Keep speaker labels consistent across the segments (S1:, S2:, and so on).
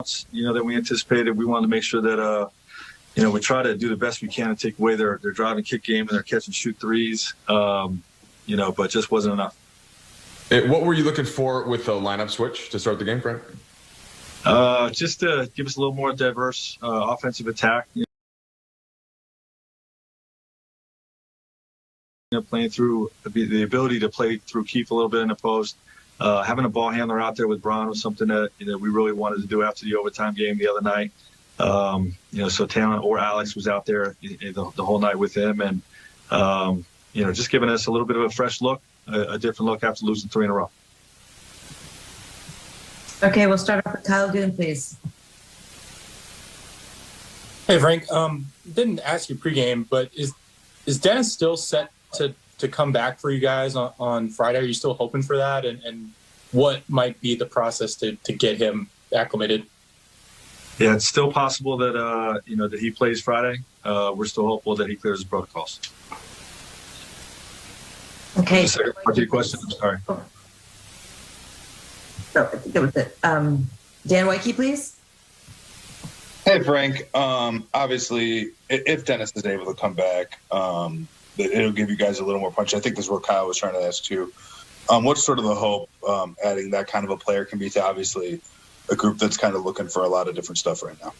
S1: timeouts, that we anticipated. We wanted to make sure that, we try to do the best we can to take away their drive and kick game and their catch and shoot threes, but just wasn't enough.
S2: What were you looking for with the lineup switch to start the game, Frank?
S1: Just to give us a little more diverse offensive attack. Playing through the ability to play through Keith a little bit in the post. Having a ball handler out there with Braun was something that we really wanted to do after the overtime game the other night. So Talent or Alex was out there the whole night with him, and just giving us a little bit of a fresh look, a different look after losing 3 in a row.
S3: Okay, we'll start off with Kyle Goon, please.
S4: Hey, Frank. Didn't ask you pregame, but is Dennis still set to come back for you guys on Friday? Are you still hoping for that? And what might be the process to get him acclimated?
S1: Yeah, it's still possible that that he plays Friday. We're still hopeful that he clears his protocols.
S3: Okay.
S1: The second part of your question, I'm sorry.
S3: Oh, I think that was it. Dan Wyke, please.
S5: Hey, Frank. Obviously, if Dennis is able to come back, it'll give you guys a little more punch. I think this is what Kyle was trying to ask too. What's sort of the hope adding that kind of a player can be to obviously a group that's kind of looking for a lot of different stuff right now?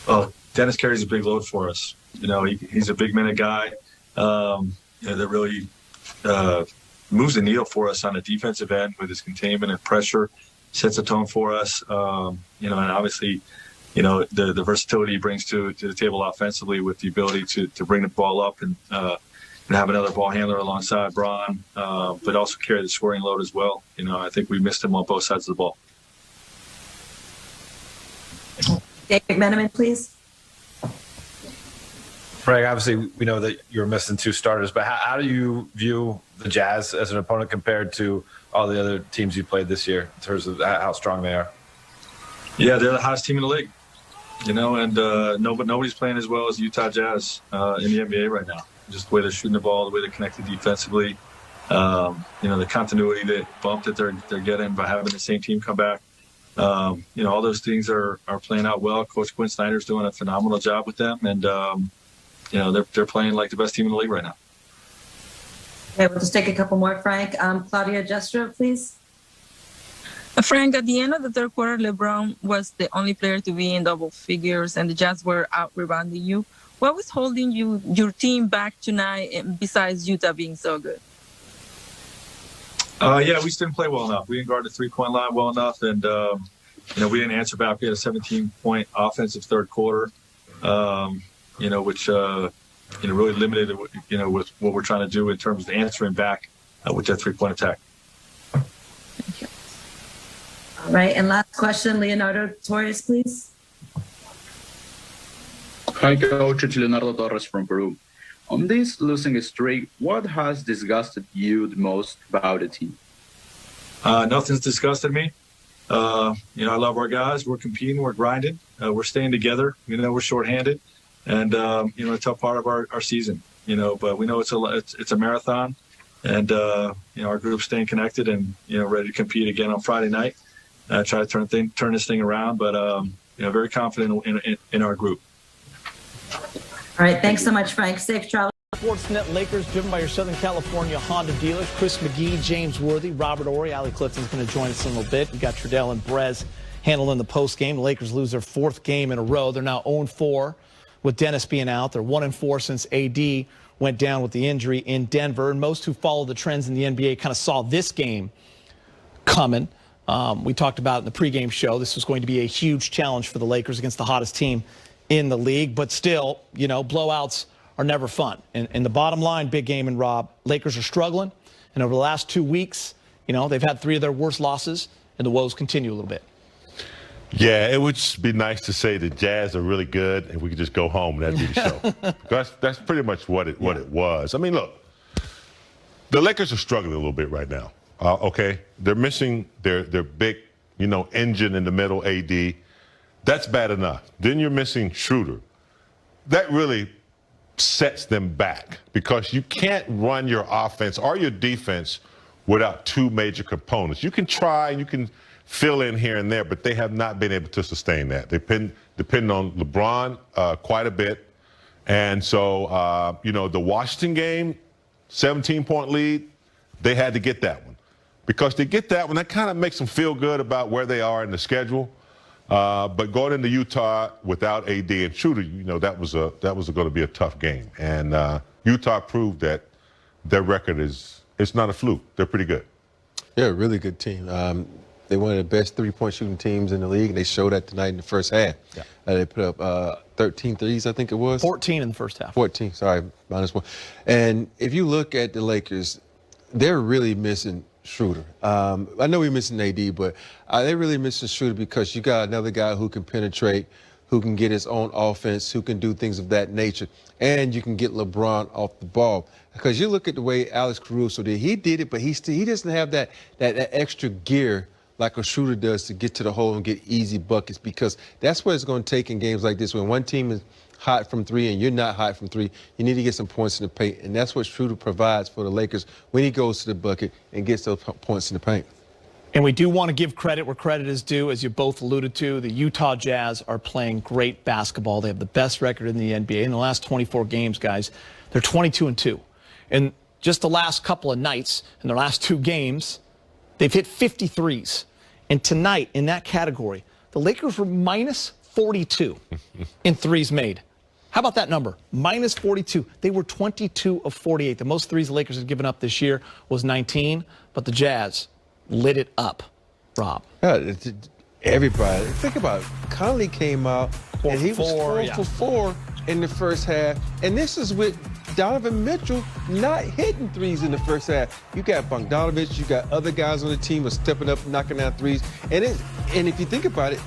S1: Well, Dennis carries a big load for us. He's a big-minute guy that really moves the needle for us on the defensive end with his containment and pressure, sets a tone for us. And obviously, the versatility he brings to the table offensively with the ability to bring the ball up and have another ball handler alongside Braun, but also carry the scoring load as well. I think we missed him on both sides of the ball.
S3: David McMenamin, please.
S6: Frank, obviously, we know that you're missing 2 starters, but how do you view the Jazz as an opponent compared to all the other teams you played this year in terms of how strong they are?
S1: Yeah, they're the hottest team in the league, and nobody's playing as well as the Utah Jazz in the NBA right now. Just the way they're shooting the ball, the way they're connected defensively, the continuity, the bump that they're getting by having the same team come back. All those things are playing out well. Coach Quinn Snyder's doing a phenomenal job with them, and they're playing like the best team in the league right now.
S3: Okay, we'll just take a couple more, Frank. Claudia Jestro, please.
S7: Frank, at the end of the third quarter, LeBron was the only player to be in double figures, and the Jazz were out rebounding you. What was holding your team back tonight, besides Utah being so good?
S1: We just didn't play well enough. We didn't guard the 3-point line well enough, and we didn't answer back. We had a 17-point offensive third quarter, which really limited with what we're trying to do in terms of answering back with that 3-point attack.
S7: Thank you.
S3: All right, and last question, Leonardo Torres, please.
S8: Hi, Coach. It's Leonardo Torres from Peru. On this losing streak, what has disgusted you the most about the team?
S1: Nothing's disgusted me. I love our guys. We're competing. We're grinding. We're staying together. We're shorthanded, and a tough part of our season. But we know it's a marathon, and our group's staying connected and ready to compete again on Friday night. Try to turn this thing around, but very confident in our group.
S3: All right, thanks so much, Frank. Safe travel.
S9: Sportsnet Lakers, driven by your Southern California Honda dealers. Chris McGee, James Worthy, Robert Ory, Allie Clifton's going to join us in a little bit. You got Trudell and Brez handling the postgame. The Lakers lose their 4th game in a row. They're now 0-4 with Dennis being out. They're 1-4 since AD went down with the injury in Denver. And most who follow the trends in the NBA kind of saw this game coming. We talked about in the pregame show, this was going to be a huge challenge for the Lakers against the hottest team in the league. But still, blowouts are never fun. And the bottom line, big game and Rob, Lakers are struggling. And over the last 2 weeks, they've had 3 of their worst losses, and the woes continue a little bit.
S10: Yeah, it would just be nice to say the Jazz are really good and we could just go home and that'd be the show. That's pretty much what it was. I mean, look, the Lakers are struggling a little bit right now. Okay, they're missing their big, engine in the middle, AD. That's bad enough. Then you're missing Schroeder. That really sets them back because you can't run your offense or your defense without 2 major components. You can try, you can fill in here and there, but they have not been able to sustain that. They've been depending on LeBron quite a bit. And so, the Washington game, 17-point lead, they had to get that one. Because they get that one, that kind of makes them feel good about where they are in the schedule. But going into Utah without AD and Schroeder, that was going to be a tough game. And Utah proved that their record it's not a fluke. They're pretty good.
S11: Yeah, really good team. They're one of the best three-point shooting teams in the league, and they showed that tonight in the first half.
S9: Yeah.
S11: They put up 13 threes, I think it was.
S9: 14 in the first half.
S11: 14, sorry, -1. And if you look at the Lakers, they're really missing Schroeder. I know we're missing AD, but they're really missing Schroeder because you got another guy who can penetrate, who can get his own offense, who can do things of that nature, and you can get LeBron off the ball. Because you look at the way Alex Caruso did, he did it, but he doesn't have that extra gear like a shooter does to get to the hole and get easy buckets, because that's what it's going to take in games like this. When one team is hot from three and you're not hot from three, you need to get some points in the paint, and that's what Schroeder provides for the Lakers when he goes to the bucket and gets those points in the paint.
S9: And we do want to give credit where credit is due, as you both alluded to. The Utah Jazz are playing great basketball. They have the best record in the NBA. In the last 24 games, guys, they're 22-2. And just the last couple of nights, in their last 2 games, they've hit 53s. And tonight, in that category, the Lakers were -42 in threes made. How about that number? -42. They were 22 of 48. The most threes the Lakers had given up this year was 19, but the Jazz lit it up. Rob.
S11: Yeah, everybody. Think about it. Conley came out, and he was 4 for 4 in the first half. And this is with Donovan Mitchell not hitting threes in the first half. You got Bogdanovich, you got other guys on the team who are stepping up, knocking down threes. And if you think about it,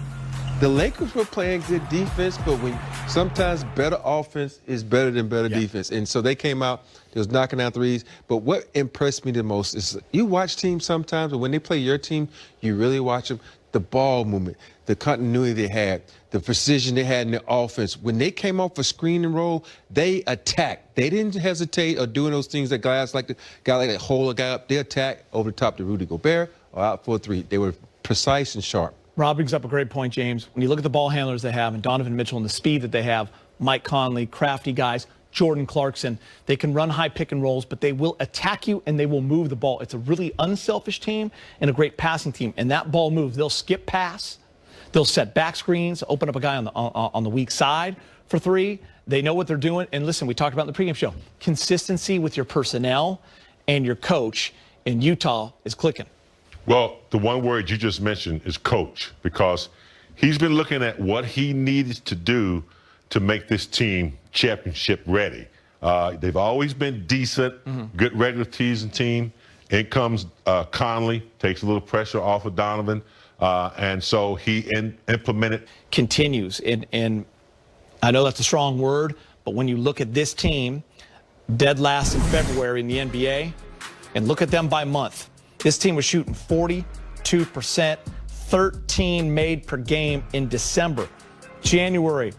S11: the Lakers were playing good defense, but when sometimes better offense is better than better defense. And so they came out, they was knocking down threes. But what impressed me the most is you watch teams sometimes, but when they play your team, you really watch them. The ball movement, the continuity they had, the precision they had in the offense. When they came off a screen and roll, they attacked. They didn't hesitate or doing those things that guys like that hold a guy up. They attacked over the top to Rudy Gobert or out for a three. They were precise and sharp.
S9: Rob brings up a great point, James. When you look at the ball handlers they have and Donovan Mitchell and the speed that they have, Mike Conley, crafty guys, Jordan Clarkson, they can run high pick and rolls, but they will attack you and they will move the ball. It's a really unselfish team and a great passing team. And that ball moves. They'll skip pass. They'll set back screens, open up a guy on the weak side for three. They know what they're doing. And listen, we talked about in the pregame show, consistency with your personnel and your coach in Utah is clicking.
S10: Well, the one word you just mentioned is coach, because he's been looking at what he needed to do to make this team championship ready. They've always been decent, good regular season team. In comes Conley, takes a little pressure off of Donovan, and so he implemented.
S9: Continues, and I know that's a strong word, but when you look at this team, dead last in February in the NBA, and look at them by month. This team was shooting 42%, 13 made per game in December. January,